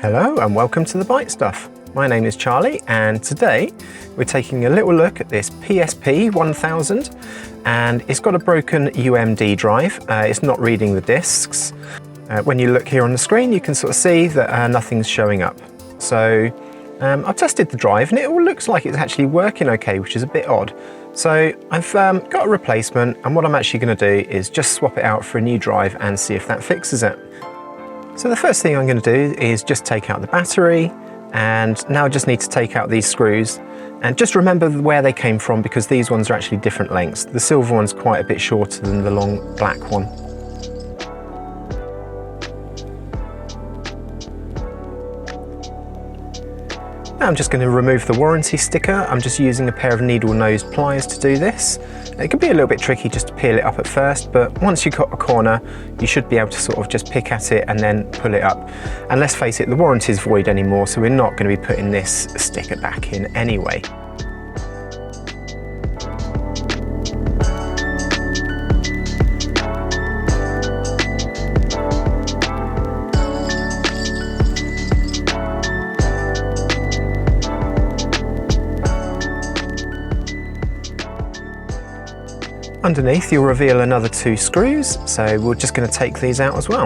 Hello and welcome to the Bite Stuff. My name is Charlie and today we're taking a little look at this PSP 1000 and it's got a broken UMD drive. It's not reading the discs. When you look here on the screen you can sort of see that nothing's showing up. So I've tested the drive and it all looks like it's actually working okay, which is a bit odd. So I've got a replacement and what I'm actually going to do is just swap it out for a new drive and see if that fixes it. So the first thing I'm going to do is just take out the battery, and now I just need to take out these screws and just remember where they came from because these ones are actually different lengths. The silver one's quite a bit shorter than the long black one. Now I'm just going to remove the warranty sticker. I'm just using a pair of needle nose pliers to do this. It can be a little bit tricky just to peel it up at first, but once you've got a corner, you should be able to sort of just pick at it and then pull it up. And let's face it, the warranty is void anymore, so we're not going to be putting this sticker back in anyway. Underneath you'll reveal another 2 screws, so we're just going to take these out as well.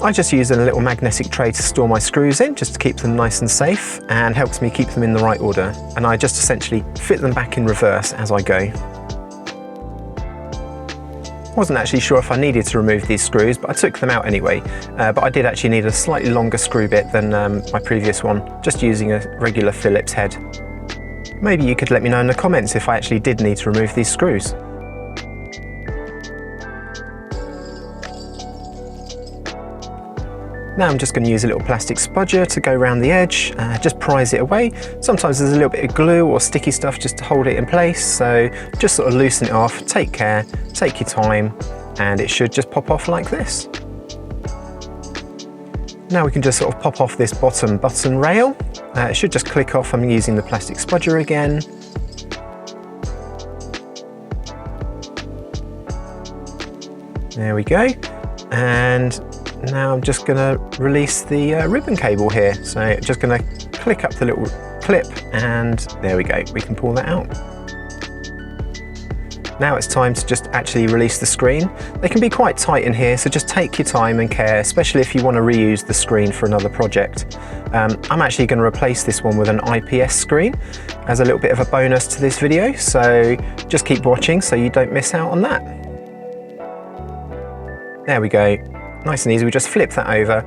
I just use a little magnetic tray to store my screws in, just to keep them nice and safe, and helps me keep them in the right order. And I just essentially fit them back in reverse as I go. Wasn't actually sure if I needed to remove these screws, but I took them out anyway. But I did actually need a slightly longer screw bit than my previous one, just using a regular Phillips head. Maybe you could let me know in the comments if I actually did need to remove these screws. Now I'm just going to use a little plastic spudger to go around the edge, just prise it away. Sometimes there's a little bit of glue or sticky stuff just to hold it in place, so just sort of loosen it off, take care, take your time, and it should just pop off like this. Now we can just sort of pop off this bottom button rail. It should just click off. I'm using the plastic spudger again. There we go. And now I'm just going to release the ribbon cable here. So I'm just going to click up the little clip and there we go. We can pull that out. Now it's time to just actually release the screen. They can be quite tight in here, so just take your time and care, especially if you want to reuse the screen for another project. I'm actually going to replace this one with an IPS screen as a little bit of a bonus to this video, so just keep watching so you don't miss out on that. There we go, nice and easy. We just flip that over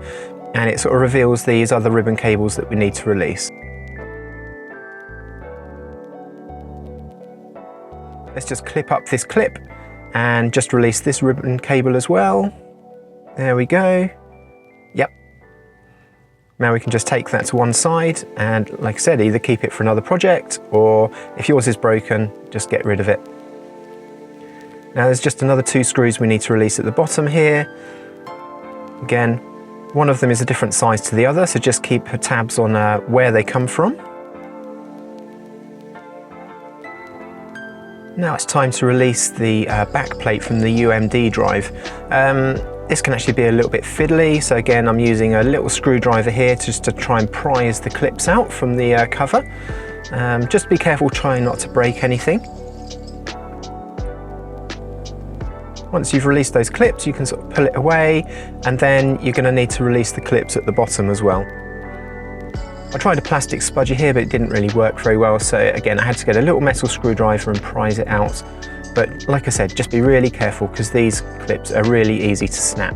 and it sort of reveals these other ribbon cables that we need to release. Let's just clip up this clip and just release this ribbon cable as well. There we go. Yep. Now we can just take that to one side and, like I said, either keep it for another project or if yours is broken, just get rid of it. Now there's just another 2 screws we need to release at the bottom here. Again, one of them is a different size to the other, so just keep tabs on where they come from. Now it's time to release the back plate from the UMD drive. This can actually be a little bit fiddly, so again I'm using a little screwdriver here just to try and prise the clips out from the cover. Just be careful trying not to break anything. Once you've released those clips you can sort of pull it away, and then you're going to need to release the clips at the bottom as well. I tried a plastic spudger here, but it didn't really work very well, so again I had to get a little metal screwdriver and prise it out. But like I said, just be really careful because these clips are really easy to snap.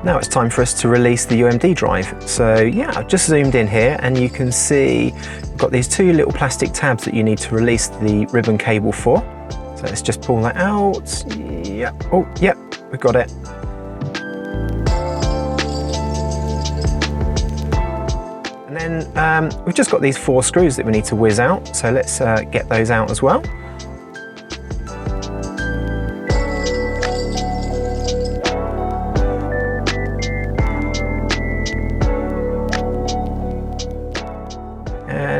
Now it's time for us to release the UMD drive. So yeah, I've just zoomed in here and you can see we've got these 2 little plastic tabs that you need to release the ribbon cable for. So let's just pull that out. Yeah. Oh, yeah, we've got it. And then we've just got these 4 screws that we need to whiz out. So let's get those out as well.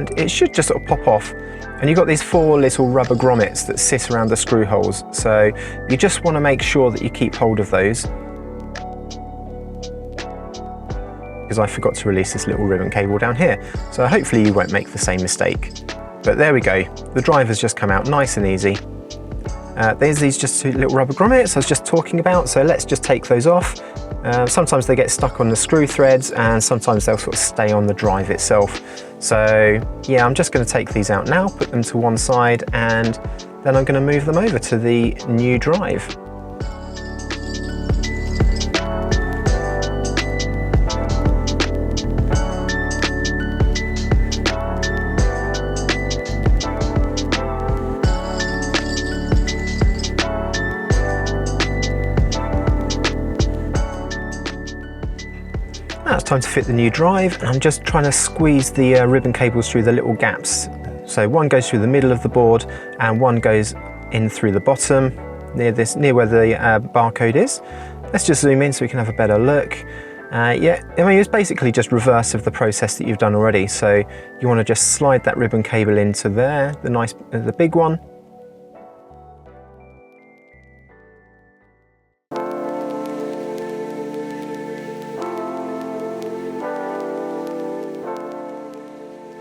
and it should just sort of pop off. And you've got these 4 little rubber grommets that sit around the screw holes, so you just want to make sure that you keep hold of those, because I forgot to release this little ribbon cable down here, so hopefully you won't make the same mistake. But there we go, the drive has just come out nice and easy. There's these just 2 little rubber grommets I was just talking about, so let's just take those off. Sometimes they get stuck on the screw threads, and sometimes they'll sort of stay on the drive itself. So yeah, I'm just going to take these out now, put them to one side, and then I'm going to move them over to the new drive. Now it's time to fit the new drive, and I'm just trying to squeeze the ribbon cables through the little gaps. So one goes through the middle of the board and one goes in through the bottom near where the barcode is. Let's just zoom in so we can have a better look. Yeah, I mean, it's basically just reverse of the process that you've done already. So you want to just slide that ribbon cable into there, the big one.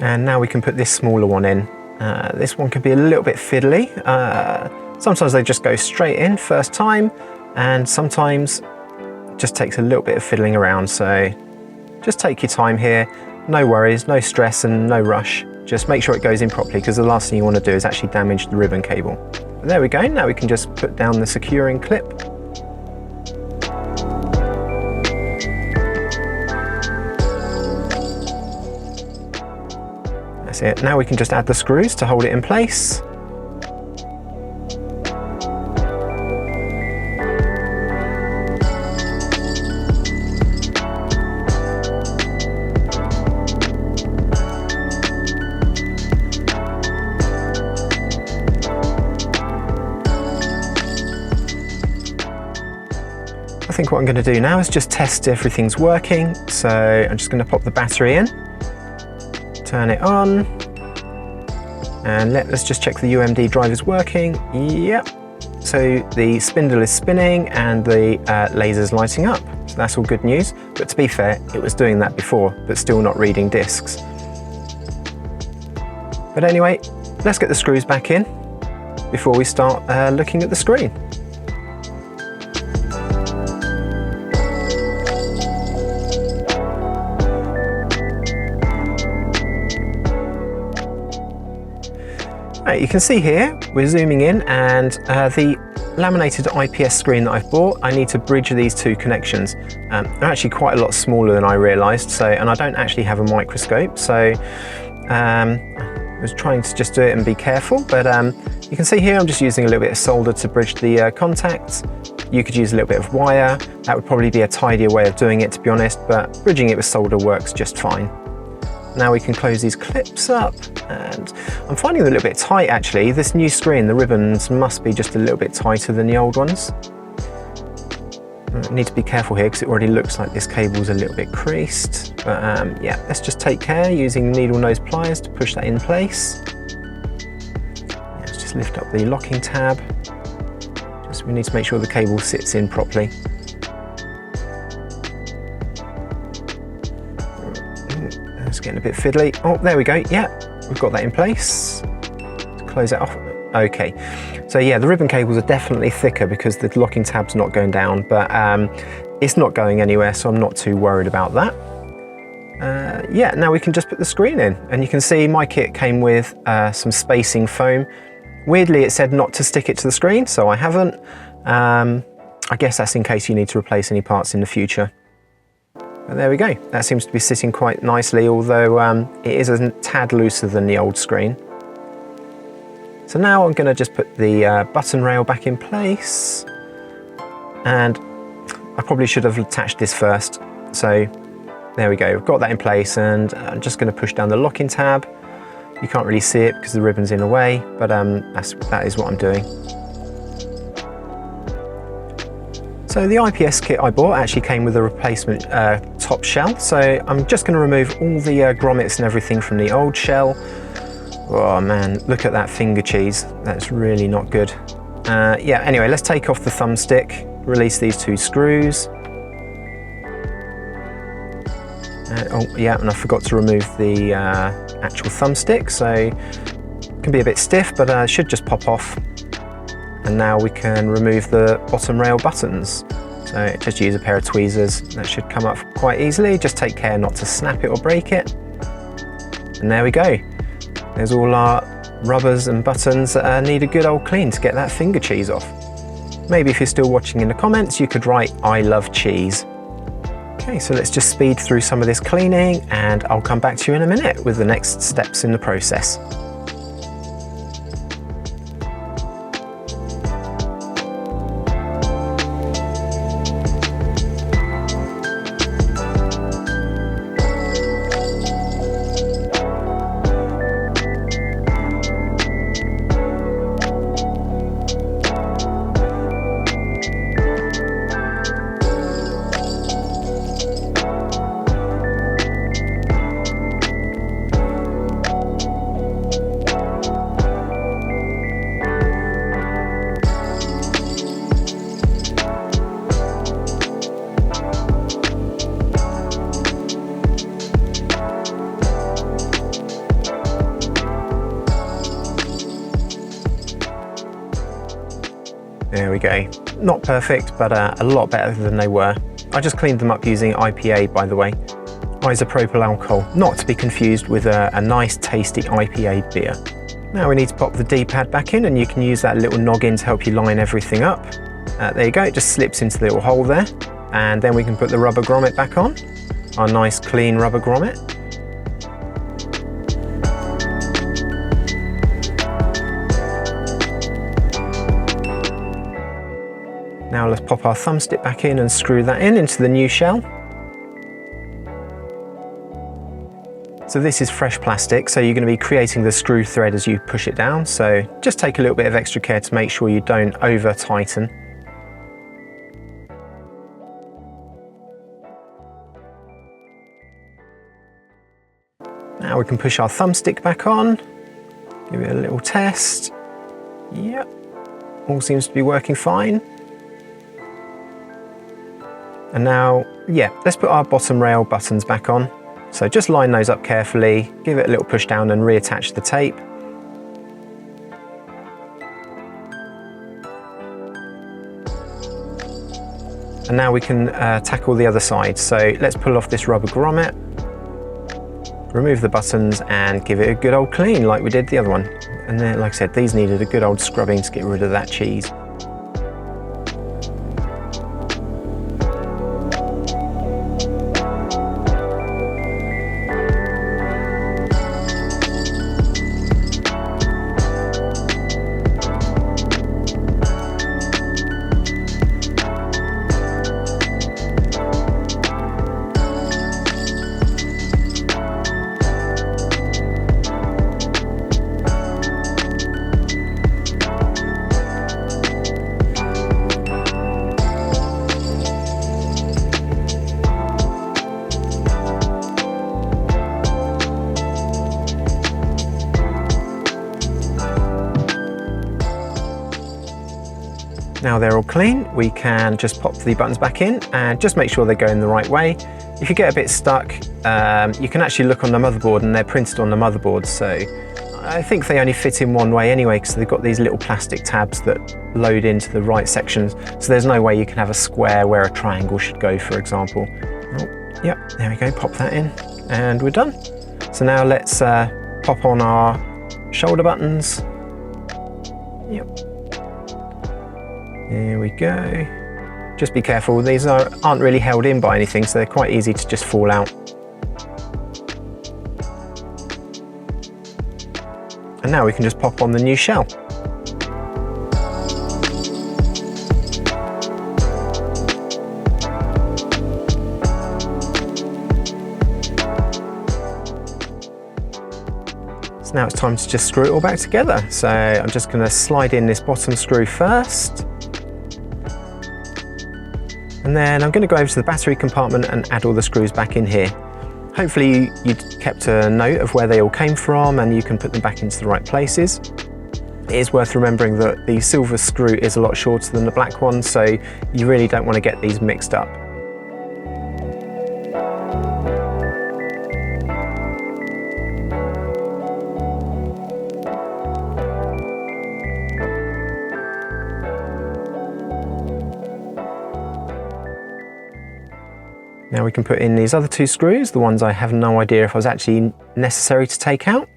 And now we can put this smaller one in. This one can be a little bit fiddly. Sometimes they just go straight in first time, and sometimes it just takes a little bit of fiddling around. So just take your time here, no worries, no stress and no rush. Just make sure it goes in properly, because the last thing you want to do is actually damage the ribbon cable. But there we go, now we can just put down the securing clip. That's it. Now we can just add the screws to hold it in place. I think what I'm going to do now is just test everything's working. So I'm just going to pop the battery in. Turn it on, and let's just check the UMD drive is working. Yep, so the spindle is spinning and the laser's lighting up, so that's all good news. But to be fair, it was doing that before, but still not reading discs. But anyway, let's get the screws back in before we start looking at the screen. You can see here, we're zooming in, and the laminated IPS screen that I've bought, I need to bridge these 2 connections. They're actually quite a lot smaller than I realised, and I don't actually have a microscope, so I was trying to just do it and be careful, but you can see here I'm just using a little bit of solder to bridge the contacts. You could use a little bit of wire. That would probably be a tidier way of doing it, to be honest, but bridging it with solder works just fine. Now we can close these clips up, and I'm finding them a little bit tight actually. This new screen, the ribbons must be just a little bit tighter than the old ones. I need to be careful here because it already looks like this cable's a little bit creased. But yeah, let's just take care using needle nose pliers to push that in place. Let's just lift up the locking tab. We need to make sure the cable sits in properly. It's getting a bit fiddly. Oh, there we go. Yeah, we've got that in place. Let's close that off. Okay, so yeah, the ribbon cables are definitely thicker because the locking tab's not going down, but it's not going anywhere, so I'm not too worried about that. Yeah, now we can just put the screen in, and you can see my kit came with some spacing foam. Weirdly, it said not to stick it to the screen, so I haven't. I guess that's in case you need to replace any parts in the future. But there we go. That seems to be sitting quite nicely, although it is a tad looser than the old screen. So now I'm going to just put the button rail back in place. And I probably should have attached this first. So there we go. I've got that in place, and I'm just going to push down the locking tab. You can't really see it because the ribbon's in the way, but that is what I'm doing. So the IPS kit I bought actually came with a replacement top shell. So I'm just going to remove all the grommets and everything from the old shell. Oh man, look at that finger cheese. That's really not good. Yeah, anyway, let's take off the thumbstick, release these two screws. Oh yeah, and I forgot to remove the actual thumbstick, so it can be a bit stiff, but it should just pop off. And now we can remove the bottom rail buttons. So just use a pair of tweezers. That should come up quite easily. Just take care not to snap it or break it. And there we go. There's all our rubbers and buttons that need a good old clean to get that finger cheese off. Maybe if you're still watching in the comments, you could write, "I love cheese." Okay, so let's just speed through some of this cleaning and I'll come back to you in a minute with the next steps in the process. There we go. Not perfect, but a lot better than they were. I just cleaned them up using IPA, by the way. Isopropyl alcohol, not to be confused with a nice tasty IPA beer. Now we need to pop the D-pad back in, and you can use that little noggin to help you line everything up. There you go, it just slips into the little hole there. And then we can put the rubber grommet back on. Our nice clean rubber grommet. Now let's pop our thumbstick back in and screw that in into the new shell. So this is fresh plastic, so you're going to be creating the screw thread as you push it down. So just take a little bit of extra care to make sure you don't over tighten. Now we can push our thumbstick back on, give it a little test. Yep, all seems to be working fine. And now, yeah, let's put our bottom rail buttons back on. So just line those up carefully, give it a little push down and reattach the tape. And now we can tackle the other side. So let's pull off this rubber grommet, remove the buttons and give it a good old clean like we did the other one. And then, like I said, these needed a good old scrubbing to get rid of that cheese. Now they're all clean, we can just pop the buttons back in and just make sure they go in the right way. If you get a bit stuck, you can actually look on the motherboard and they're printed on the motherboard, so I think they only fit in one way anyway because they've got these little plastic tabs that load into the right sections, so there's no way you can have a square where a triangle should go, for example. Oh, yep, there we go, pop that in and we're done. So now let's pop on our shoulder buttons. Yep. There we go. Just be careful, these aren't really held in by anything, so they're quite easy to just fall out. And now we can just pop on the new shell. So now it's time to just screw it all back together. So I'm just going to slide in this bottom screw first. And then I'm going to go over to the battery compartment and add all the screws back in here. Hopefully you kept a note of where they all came from and you can put them back into the right places. It is worth remembering that the silver screw is a lot shorter than the black one, so you really don't want to get these mixed up. Now we can put in these other two screws, the ones I have no idea if I was actually necessary to take out.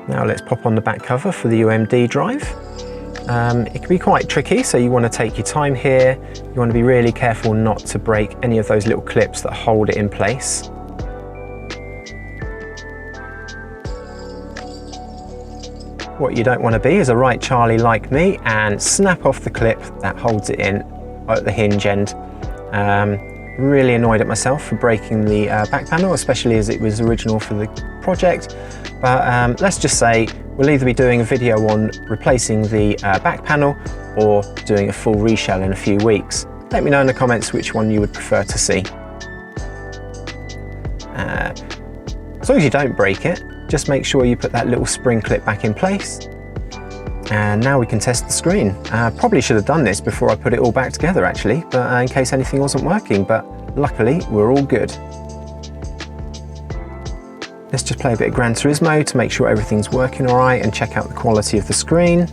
Now let's pop on the back cover for the UMD drive. It can be quite tricky, so you want to take your time here. You want to be really careful not to break any of those little clips that hold it in place. What you don't want to be is a right Charlie like me and snap off the clip that holds it in at the hinge end. Really annoyed at myself for breaking the back panel, especially as it was original for the project. But let's just say we'll either be doing a video on replacing the back panel or doing a full reshell in a few weeks. Let me know in the comments which one you would prefer to see. As long as you don't break it, just make sure you put that little spring clip back in place. And now we can test the screen. Probably should have done this before I put it all back together actually, but in case anything wasn't working, but luckily we're all good. Let's just play a bit of Gran Turismo to make sure everything's working all right and check out the quality of the screen.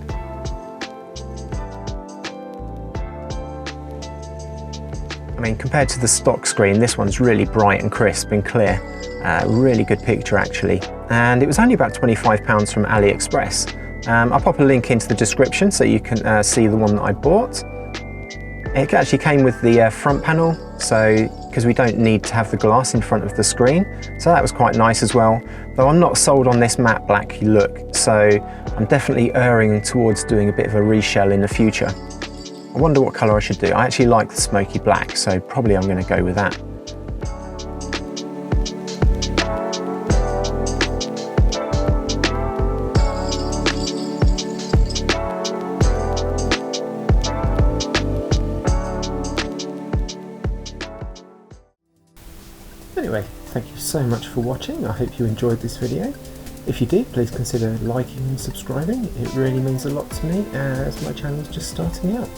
I mean, compared to the stock screen, this one's really bright and crisp and clear. Really good picture actually. And it was only about £25 from AliExpress. I'll pop a link into the description so you can see the one that I bought. It actually came with the front panel, so because we don't need to have the glass in front of the screen, so that was quite nice as well. Though I'm not sold on this matte black look, so I'm definitely erring towards doing a bit of a reshell in the future. I wonder what colour I should do. I actually like the smoky black, so probably I'm going to go with that. Anyway, thank you so much for watching. I hope you enjoyed this video. If you did, please consider liking and subscribing. It really means a lot to me as my channel is just starting out.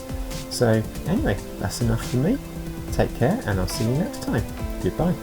So anyway, that's enough from me. Take care and I'll see you next time. Goodbye.